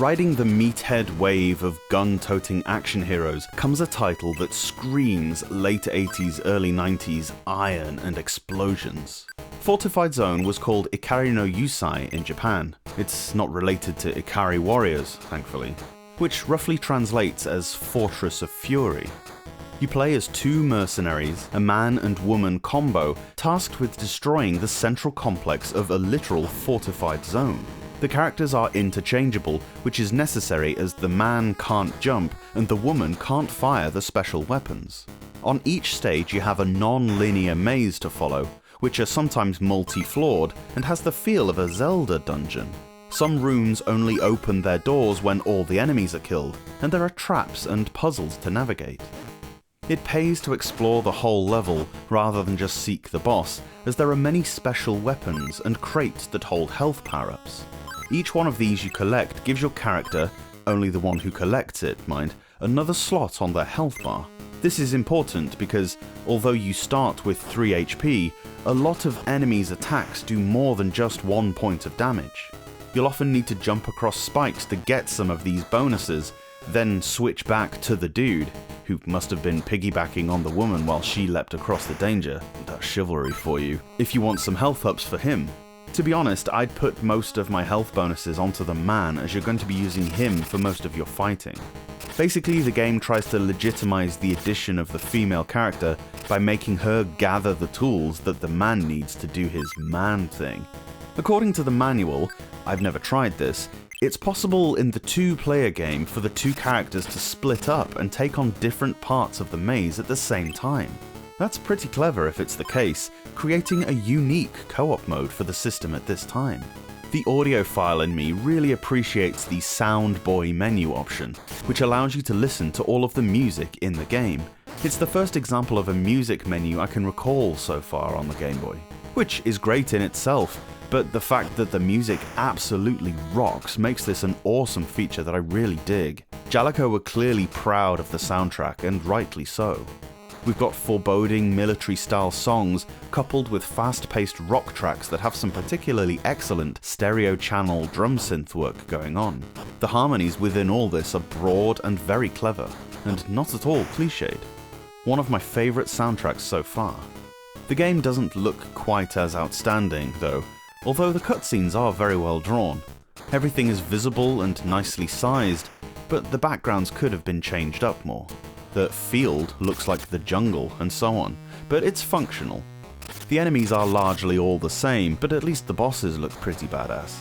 Riding the meathead wave of gun-toting action heroes comes a title that screams late 80s, early 90s iron and explosions. Fortified Zone was called Ikari no Yusai in Japan. It's not related to Ikari Warriors, thankfully, which roughly translates as Fortress of Fury. You play as two mercenaries, a man and woman combo, tasked with destroying the central complex of a literal fortified zone. The characters are interchangeable, which is necessary as the man can't jump and the woman can't fire the special weapons. On each stage you have a non-linear maze to follow, which are sometimes multi-floored and has the feel of a Zelda dungeon. Some rooms only open their doors when all the enemies are killed, and there are traps and puzzles to navigate. It pays to explore the whole level rather than just seek the boss, as there are many special weapons and crates that hold health power-ups. Each one of these you collect gives your character, only the one who collects it, mind, another slot on their health bar. This is important because, although you start with 3 HP, a lot of enemies' attacks do more than just 1 point of damage. You'll often need to jump across spikes to get some of these bonuses, then switch back to the dude, who must have been piggybacking on the woman while she leapt across the danger. That's chivalry for you, if you want some health ups for him. To be honest, I'd put most of my health bonuses onto the man, as you're going to be using him for most of your fighting. Basically, the game tries to legitimize the addition of the female character by making her gather the tools that the man needs to do his man thing. According to the manual, I've never tried this, it's possible in the 2-player game for the two characters to split up and take on different parts of the maze at the same time. That's pretty clever if it's the case, creating a unique co-op mode for the system at this time. The audiophile in me really appreciates the Sound Boy menu option, which allows you to listen to all of the music in the game. It's the first example of a music menu I can recall so far on the Game Boy, which is great in itself, but the fact that the music absolutely rocks makes this an awesome feature that I really dig. Jaleco were clearly proud of the soundtrack, and rightly so. We've got foreboding military-style songs coupled with fast-paced rock tracks that have some particularly excellent stereo-channel drum synth work going on. The harmonies within all this are broad and very clever, and not at all cliched. One of my favourite soundtracks so far. The game doesn't look quite as outstanding, though, although the cutscenes are very well drawn. Everything is visible and nicely sized, but the backgrounds could have been changed up more. The field looks like the jungle and so on, but it's functional. The enemies are largely all the same, but at least the bosses look pretty badass.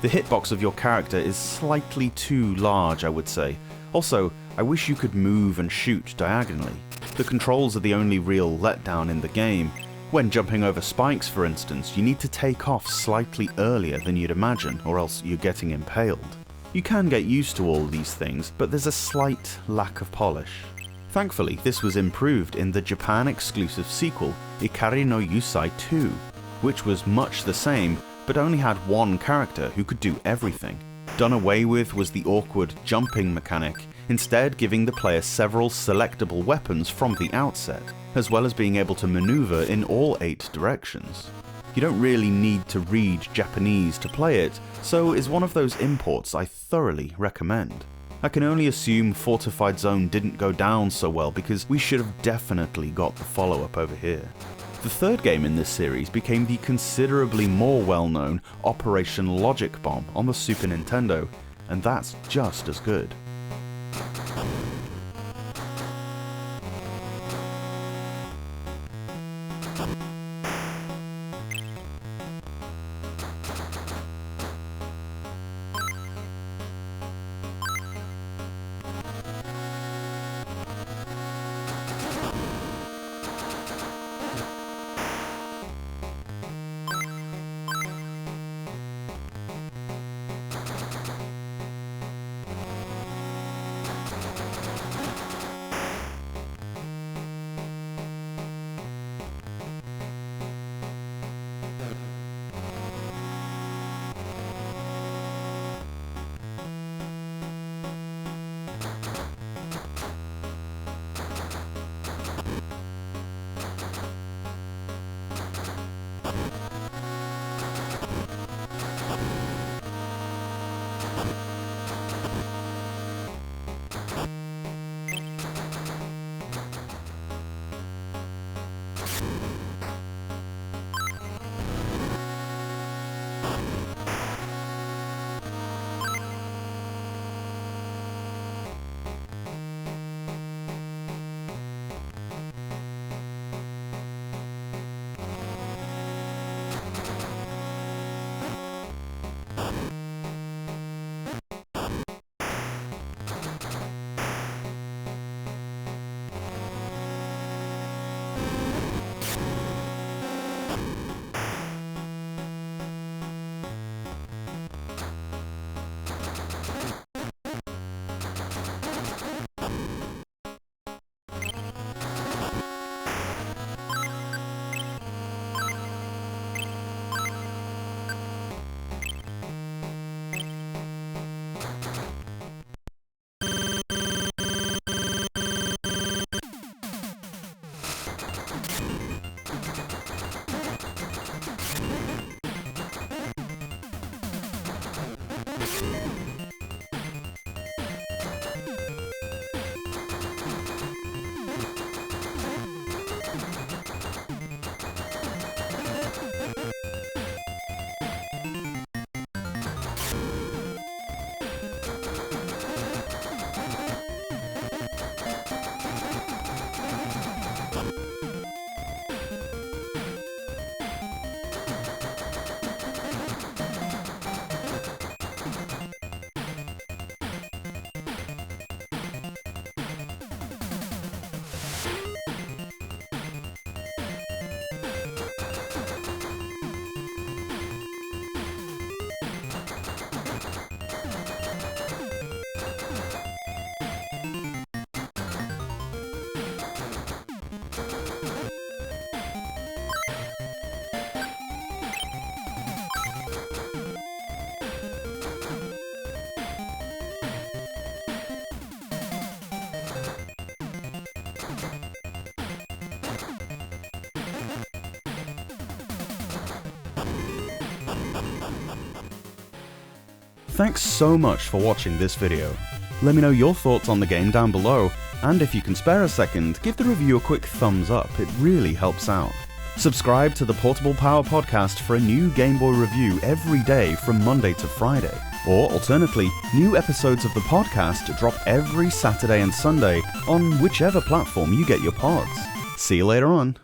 The hitbox of your character is slightly too large, I would say. Also, I wish you could move and shoot diagonally. The controls are the only real letdown in the game. When jumping over spikes, for instance, you need to take off slightly earlier than you'd imagine, or else you're getting impaled. You can get used to all these things, but there's a slight lack of polish. Thankfully, this was improved in the Japan-exclusive sequel, Ikari no Yusai 2, which was much the same, but only had one character who could do everything. Done away with was the awkward jumping mechanic, instead giving the player several selectable weapons from the outset, as well as being able to maneuver in all 8 directions. You don't really need to read Japanese to play it, so is one of those imports I thoroughly recommend. I can only assume Fortified Zone didn't go down so well because we should have definitely got the follow-up over here. The third game in this series became the considerably more well-known Operation Logic Bomb on the Super Nintendo, and that's just as good. Thanks so much for watching this video. Let me know your thoughts on the game down below, and if you can spare a second, give the review a quick thumbs up, it really helps out. Subscribe to the Portable Power Podcast for a new Game Boy review every day from Monday to Friday. Or alternately, new episodes of the podcast drop every Saturday and Sunday on whichever platform you get your pods. See you later on.